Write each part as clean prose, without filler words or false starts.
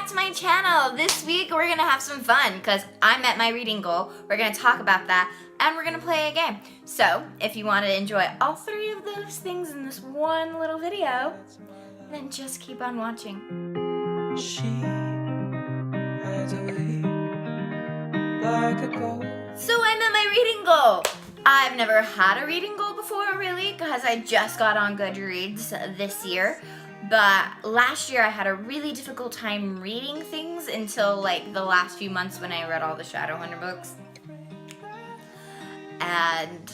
back to my channel. This week we're gonna have some fun because I met my reading goal. We're gonna talk about that and we're gonna play a game. So if you want to enjoy all three of those things in this one little video, then just keep on watching. She hides away like a ghost. So I met my reading goal. I've never had a reading goal before, really, because I just got on Goodreads this year. But last year I had a really difficult time reading things until like the last few months when I read all the Shadowhunter books. And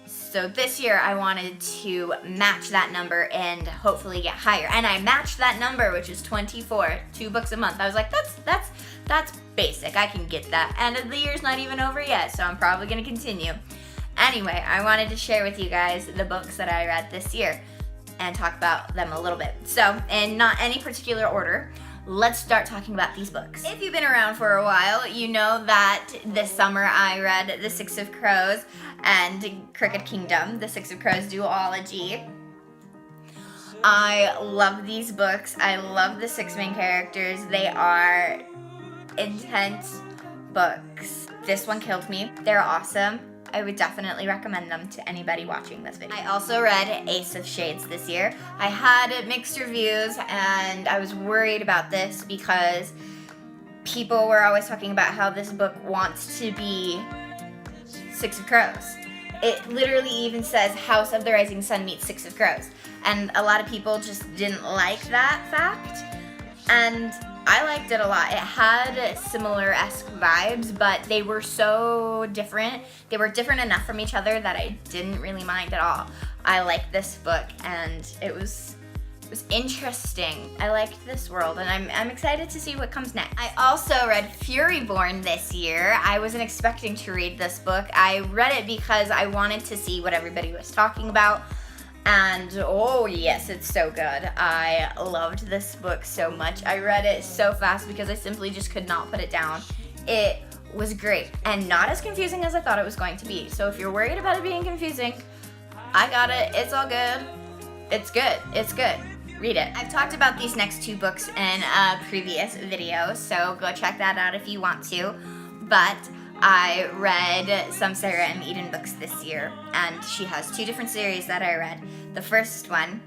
so this year I wanted to match that number and hopefully get higher. And I matched that number, which is 24, 2 books a month. I was like, that's basic, I can get that. And the year's not even over yet, so I'm probably gonna continue. Anyway, I wanted to share with you guys the books that I read this year and talk about them a little bit. So, in not any particular order, let's start talking about these books. If you've been around for a while, you know that this summer I read The Six of Crows and Crooked Kingdom, The Six of Crows duology. I love these books. I love the 6 main characters. They are intense books. This one killed me. They're awesome. I would definitely recommend them to anybody watching this video. I also read Ace of Shades this year. I had mixed reviews and I was worried about this because people were always talking about how this book wants to be Six of Crows. It literally even says House of the Rising Sun meets Six of Crows. And a lot of people just didn't like that fact. And I liked it a lot. It had similar-esque vibes, but they were so different. They were different enough from each other that I didn't really mind at all. I liked this book, and it was interesting. I liked this world, and I'm excited to see what comes next. I also read Furyborn this year. I wasn't expecting to read this book. I read it because I wanted to see what everybody was talking about. And oh yes, it's so good. I loved this book so much. I read it so fast because I simply just could not put it down. It was great and not as confusing as I thought it was going to be. So if you're worried about it being confusing, I got it. It's all good. It's good. It's good. Read it. I've talked about these next 2 books in a previous video, so go check that out if you want to. But I read some Sarah and Eden books this year, and she has 2 different series that I read. The first one,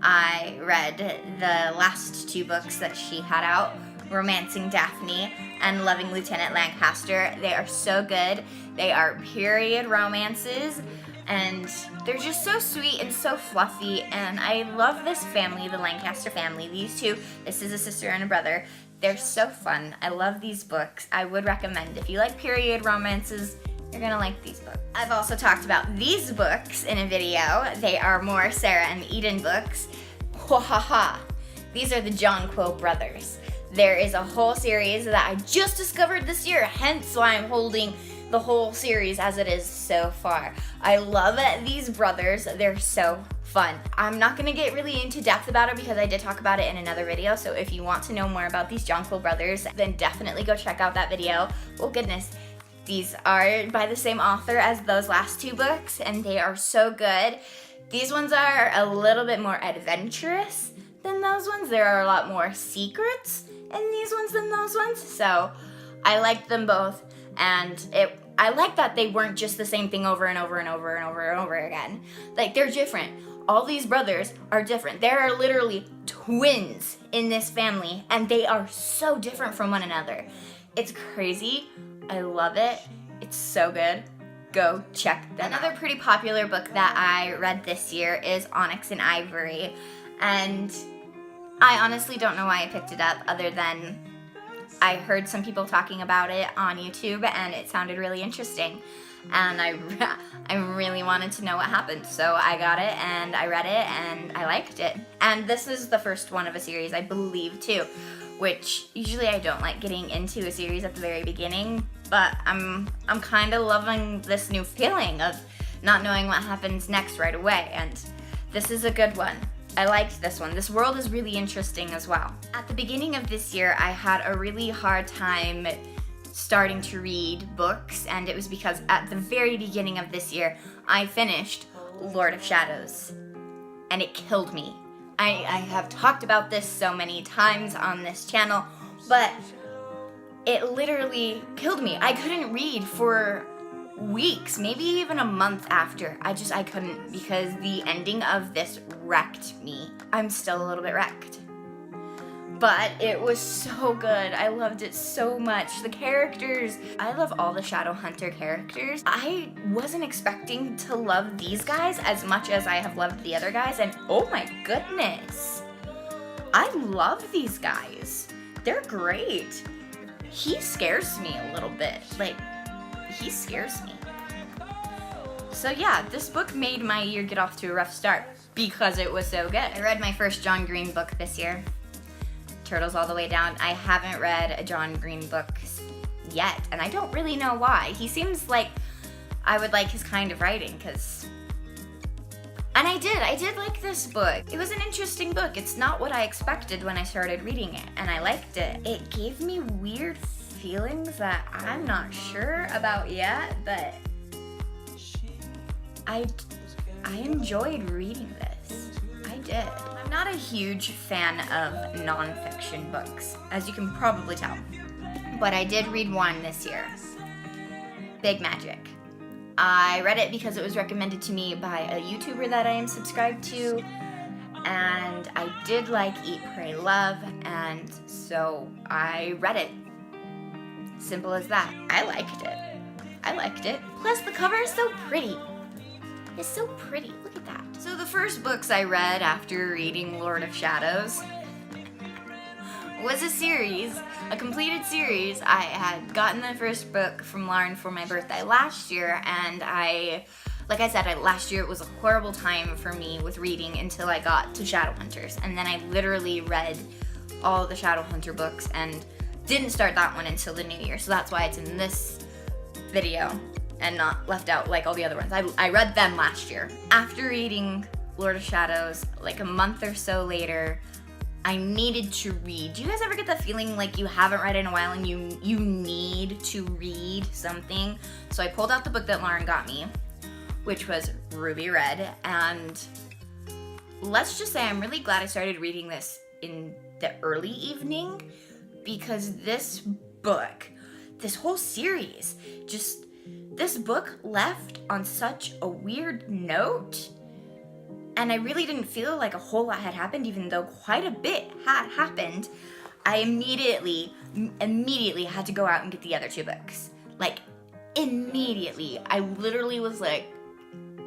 I read the last 2 books that she had out, Romancing Daphne and Loving Lieutenant Lancaster. They are so good. They are period romances, and they're just so sweet and so fluffy, and I love this family, the Lancaster family. These 2, this is a sister and a brother. They're so fun. I love these books. I would recommend. If you like period romances, you're gonna like these books. I've also talked about these books in a video. They are more Sarah and Eden books. Wahaha. These are the Jonquil brothers. There is a whole series that I just discovered this year, hence why I'm holding the whole series as it is so far. I love these brothers. They're so fun. I'm not gonna get really into depth about it because I did talk about it in another video, so if you want to know more about these Jonquil brothers, then definitely go check out that video. Oh goodness, these are by the same author as those last 2 books, and they are so good. These ones are a little bit more adventurous than those ones. There are a lot more secrets in these ones than those ones, so I liked them both, and I like that they weren't just the same thing over and over and over and over and over again. Like, they're different. All these brothers are different. There are literally twins in this family, and they are so different from one another. It's crazy. I love it. It's so good. Go check that out. Another pretty popular book that I read this year is Onyx and Ivory, and I honestly don't know why I picked it up other than I heard some people talking about it on YouTube and it sounded really interesting, and I really wanted to know what happened, so I got it and I read it and I liked it. And this is the first one of a series, I believe, too, which usually I don't like getting into a series at the very beginning, but I'm kind of loving this new feeling of not knowing what happens next right away, and this is a good one. I liked this one. This world is really interesting as well. At the beginning of this year, I had a really hard time starting to read books, and it was because at the very beginning of this year, I finished Lord of Shadows, and it killed me. I have talked about this so many times on this channel. but it literally killed me. I couldn't read for weeks, maybe even a month after. I couldn't, because the ending of this wrecked me. I'm still a little bit wrecked. But it was so good. I loved it so much. The characters, I love all the Shadowhunter characters. I wasn't expecting to love these guys as much as I have loved the other guys, and oh my goodness. I love these guys. They're great. He scares me a little bit. Like, he scares me. So yeah, this book made my year get off to a rough start because it was so good. I read my first John Green book this year, Turtles All the Way Down. I haven't read a John Green book yet, and I don't really know why. He seems like I would like his kind of writing, and I did like this book. It was an interesting book. It's not what I expected when I started reading it, and I liked it. It gave me weird feelings that I'm not sure about yet, but I enjoyed reading this. I did. I'm not a huge fan of nonfiction books, as you can probably tell, but I did read one this year, Big Magic. I read it because it was recommended to me by a YouTuber that I am subscribed to, and I did like Eat, Pray, Love, and so I read it. Simple as that. I liked it. Plus the cover is so pretty. It's so pretty. Look at that. So the first books I read after reading Lord of Shadows was a completed series. I had gotten the first book from Lauren for my birthday last year, and last year it was a horrible time for me with reading until I got to Shadowhunters, and then I literally read all the Shadowhunter books and didn't start that one until the new year, so that's why it's in this video and not left out like all the other ones. I read them last year. After reading Lord of Shadows, like a month or so later, I needed to read. Do you guys ever get that feeling like you haven't read in a while and you need to read something? So I pulled out the book that Lauren got me, which was Ruby Red, and let's just say I'm really glad I started reading this in the early evening, because this book, this whole series, this book left on such a weird note, and I really didn't feel like a whole lot had happened, even though quite a bit had happened. I immediately had to go out and get the other two books. Like, immediately. I literally was like,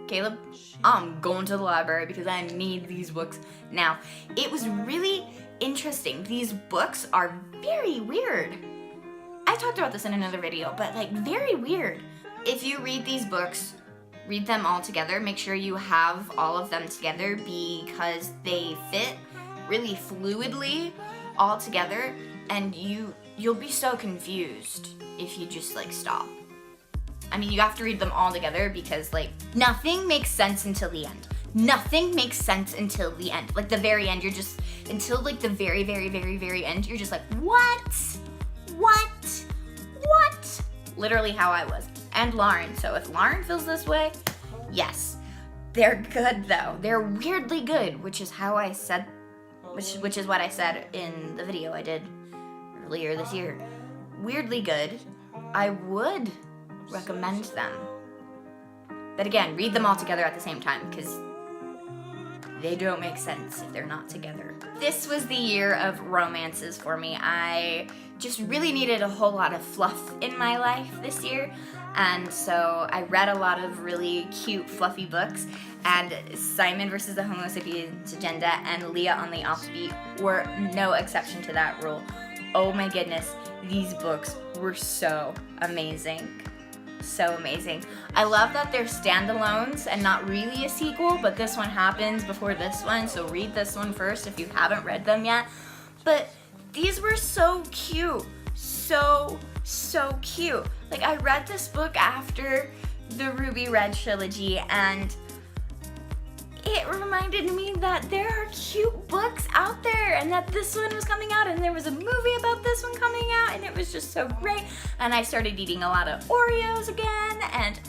Caleb, I'm going to the library because I need these books now. It was really interesting. These books are very weird. I talked about this in another video, but like, very weird. If you read these books, read them all together. Make sure you have all of them together because they fit really fluidly all together, and you'll be so confused if you just like stop. I mean, you have to read them all together because like nothing makes sense until the end. Nothing makes sense until the end. Like the very end, until like the very, very, very, very end, you're just like, what? Literally how I was. And Lauren, so if Lauren feels this way, yes. They're good though. They're weirdly good, which is what I said in the video I did earlier this year. Weirdly good. I would recommend them. But again, read them all together at the same time because they don't make sense if they're not together. This was the year of romances for me. I just really needed a whole lot of fluff in my life this year, and so I read a lot of really cute, fluffy books, and Simon versus the Homo Sapiens Agenda and Leah on the Offbeat were no exception to that rule. Oh my goodness, these books were so amazing. So amazing. I love that they're standalones and not really a sequel, but this one happens before this one, so read this one first if you haven't read them yet. But these were so cute. So cute. Like, I read this book after the Ruby Red trilogy, and it reminded me that there are cute books out there and that this one was coming out, and there was a movie about this one coming out, and it was just so great. And I started eating a lot of Oreos again, and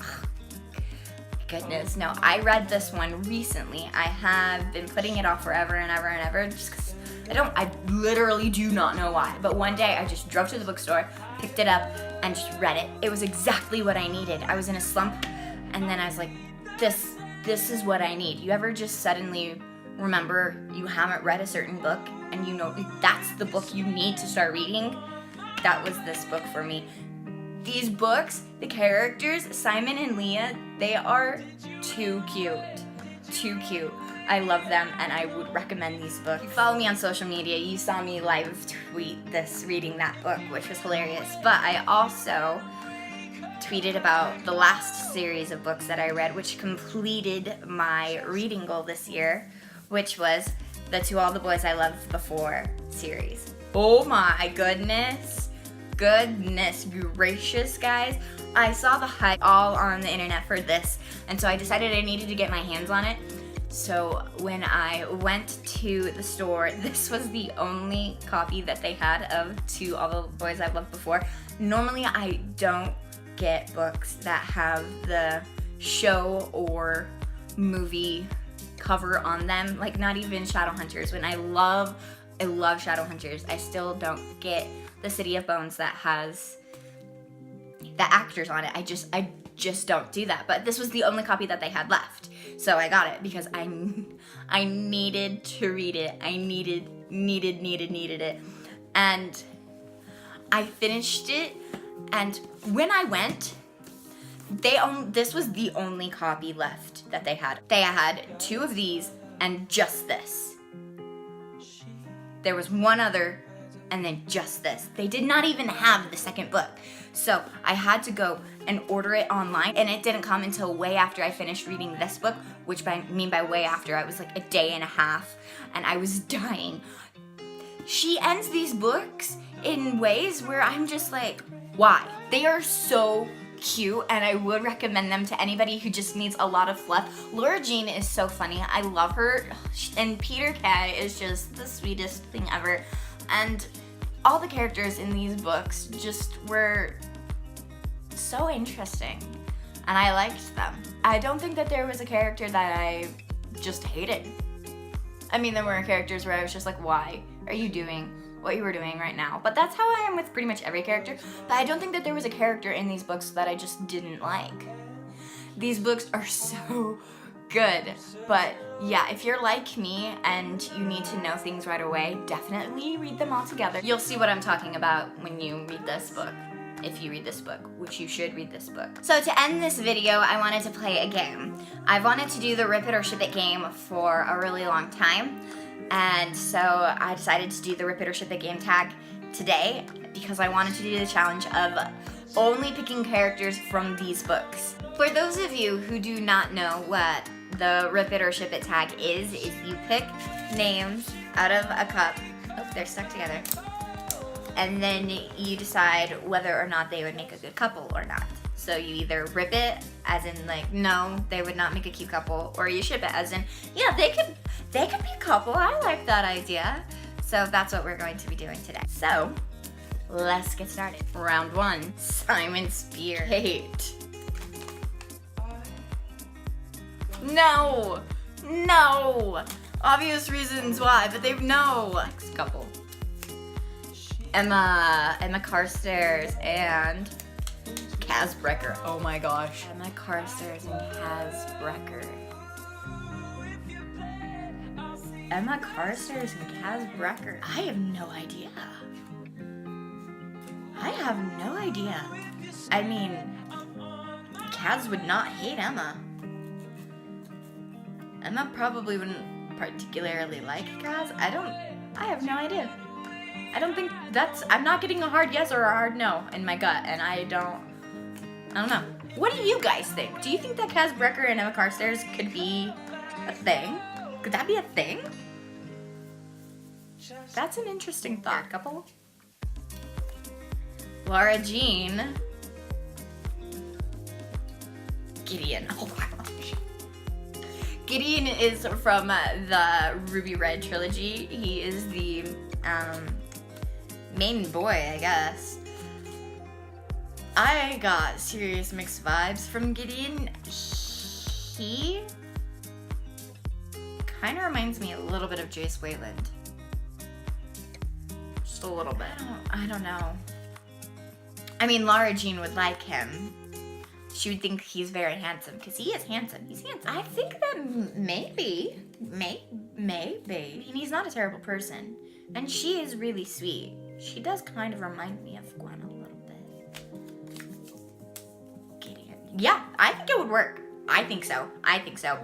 goodness, no, I read this one recently. I have been putting it off forever and ever and ever just because I literally do not know why, but one day I just drove to the bookstore, picked it up, and just read it. It was exactly what I needed. I was in a slump, and then I was like, this is what I need. You ever just suddenly remember you haven't read a certain book, and you know that's the book you need to start reading? That was this book for me. These books, the characters, Simon and Leah, they are too cute. Too cute. I love them, and I would recommend these books. If you follow me on social media, you saw me live tweet this, reading that book, which was hilarious. But I also tweeted about the last series of books that I read, which completed my reading goal this year, which was the To All the Boys I Loved Before series. Oh my goodness. Goodness gracious, guys. I saw the hype all on the internet for this, and so I decided I needed to get my hands on it. So when I went to the store, this was the only copy that they had of To All the Boys I've Loved Before. Normally I don't get books that have the show or movie cover on them, like not even Shadowhunters. When I love Shadowhunters, I still don't get the City of Bones that has the actors on it. I just don't do that. But this was the only copy that they had left. So I got it because I needed to read it. I needed it. And I finished it, and when I went, this was the only copy left that they had. They had 2 of these and just this. There was one other and then just this. They did not even have the second book. So I had to go and order it online, and it didn't come until way after I finished reading this book, which I mean by way after, I was like a day and a half, and I was dying. She ends these books in ways where I'm just like, why? They are so cute, and I would recommend them to anybody who just needs a lot of fluff. Laura Jean is so funny. I love her, and Peter Kay is just the sweetest thing ever. And all the characters in these books just were so interesting, and I liked them. I don't think that there was a character that I just hated. I mean, there were characters where I was just like, why are you doing what you were doing right now? But that's how I am with pretty much every character. But I don't think that there was a character in these books that I just didn't like. These books are so good. But yeah, if you're like me and you need to know things right away, definitely read them all together. You'll see what I'm talking about when you read this book. If you read this book, which you should read this book. So to end this video, I wanted to play a game. I've wanted to do the Rip It or Ship It game for a really long time. And so I decided to do the Rip It or Ship It game tag today because I wanted to do the challenge of only picking characters from these books. For those of you who do not know what the Rip It or Ship It tag is you pick names out of a cup. Oh, they're stuck together. And then you decide whether or not they would make a good couple or not. So you either rip it, as in like, no, they would not make a cute couple, or you ship it, as in, yeah, they could be a couple. I like that idea. So that's what we're going to be doing today. So let's get started. Round 1, Simon Spear. Kate. No. Obvious reasons why, but they've no. Next couple. Emma Carstairs and Kaz Brecker. Oh my gosh. Emma Carstairs and Kaz Brecker. Emma Carstairs and Kaz Brecker. I have no idea. I mean, Kaz would not hate Emma. Emma probably wouldn't particularly like Kaz. I have no idea. I don't think I'm not getting a hard yes or a hard no in my gut, and I don't know. What do you guys think? Do you think that Kaz Brecker and Emma Carstairs could be a thing? Could that be a thing? That's an interesting thought, couple. Laura Jean. Gideon. Oh my gosh. Gideon is from the Ruby Red trilogy. He is the main boy, I guess. I got serious mixed vibes from Gideon. He kind of reminds me a little bit of Jace Wayland. Just a little bit. I don't know. I mean, Lara Jean would like him. She would think he's very handsome, because he is handsome. He's handsome. I think that maybe. And he's not a terrible person. And she is really sweet. She does kind of remind me of Gwen a little bit. Yeah, I think it would work. I think so.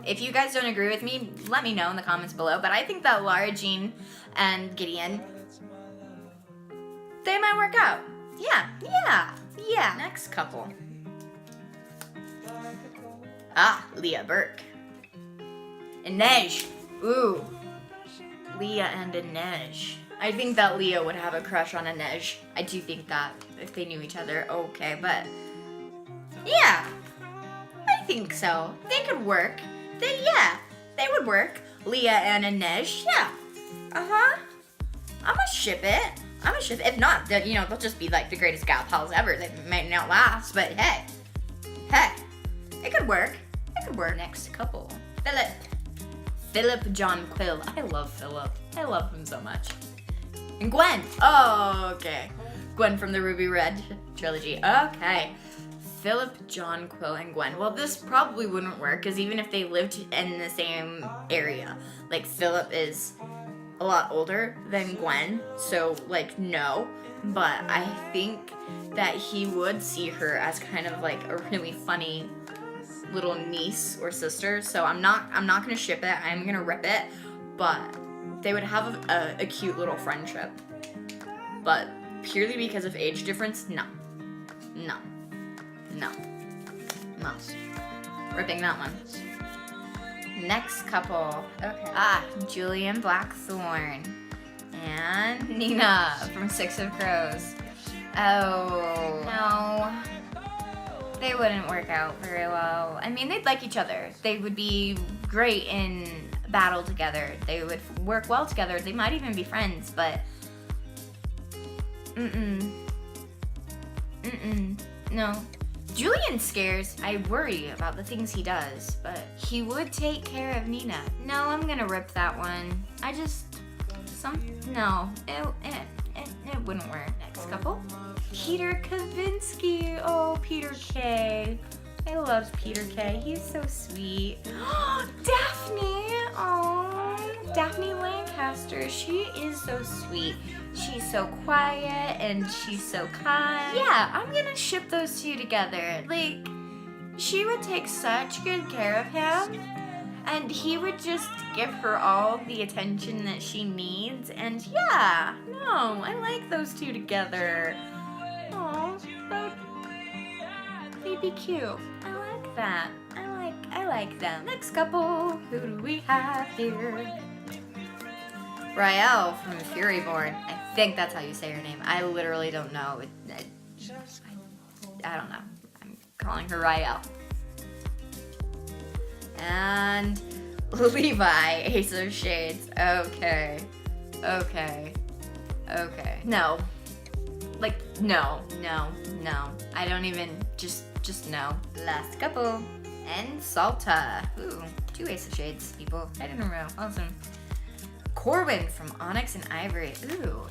If you guys don't agree with me, let me know in the comments below. But I think that Lara Jean and Gideon, they might work out. Yeah. Next couple. Leah Burke. Inej. Ooh. Leah and Inej. I think that Leah would have a crush on Inej. I do think that if they knew each other. Okay, but yeah. I think so. They could work. They would work. Leah and Inej. Yeah. I'm gonna ship it. If not, they'll just be like the greatest gal pals ever. They might not last, but hey, it could work. Next couple, Philip John Quill. I love Philip. I love him so much. And Gwen. Oh, okay. Gwen from the Ruby Red trilogy. Okay. Philip John Quill and Gwen. Well, this probably wouldn't work, because even if they lived in the same area, like Philip is a lot older than Gwen, so like no, but I think that he would see her as kind of like a really funny little niece or sister. So I'm not gonna ship it. I'm gonna rip it, but they would have a cute little friendship. But purely because of age difference, no. Ripping that one. Next couple. Okay. Julian Blackthorne and Nina from Six of Crows. Oh, no. They wouldn't work out very well. I mean, they'd like each other. They would be great in battle together. They would work well together. They might even be friends, but no. Julian scares. I worry about the things he does, but he would take care of Nina. No, I'm gonna rip that one. No, it wouldn't work. Next couple. Peter Kavinsky. Oh, Peter K. I love Peter K. He's so sweet. Daphne. Oh, Daphne Lancaster. She is so sweet. She's so quiet and she's so kind. Yeah, I'm gonna ship those two together. Like, she would take such good care of him, and he would just give her all the attention that she needs. And yeah, no, I like those two together. Oh, they'd be cute. I like that. I like them. Next couple, who do we have here? Rael from Furyborn. I think that's how you say her name. I literally don't know. I don't know. I'm calling her Rael. And Levi, Ace of Shades. Okay. No. Like, no. I don't even, just no. Last couple. And Salta. Ooh, 2 Ace of Shades people. I didn't know. Awesome. Corwin from Onyx and Ivory. Ooh.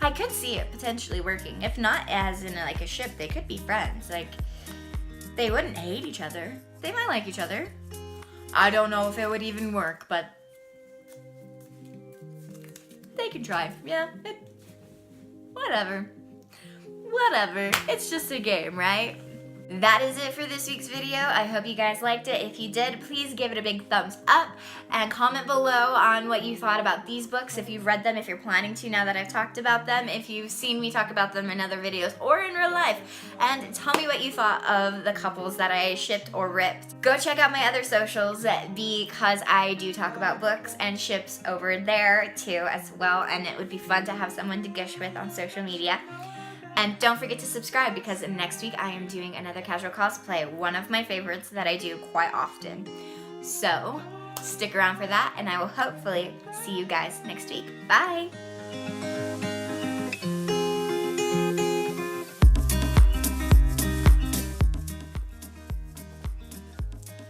I could see it potentially working. If not as in like a ship, they could be friends. Like, they wouldn't hate each other. They might like each other. I don't know if it would even work, but they could try. Yeah, whatever. It's just a game, right? That is it for this week's video. I hope you guys liked it. If you did, please give it a big thumbs up and comment below on what you thought about these books, if you've read them, if you're planning to now that I've talked about them, if you've seen me talk about them in other videos or in real life, and tell me what you thought of the couples that I shipped or ripped. Go check out my other socials because I do talk about books and ships over there too as well, and it would be fun to have someone to gush with on social media. And don't forget to subscribe because next week I am doing another casual cosplay, one of my favorites that I do quite often. So stick around for that, and I will hopefully see you guys next week. Bye!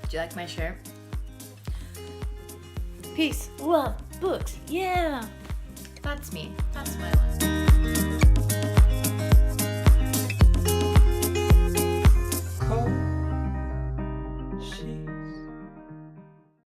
Do you like my shirt? Peace, love, books, yeah! That's me. That's my life.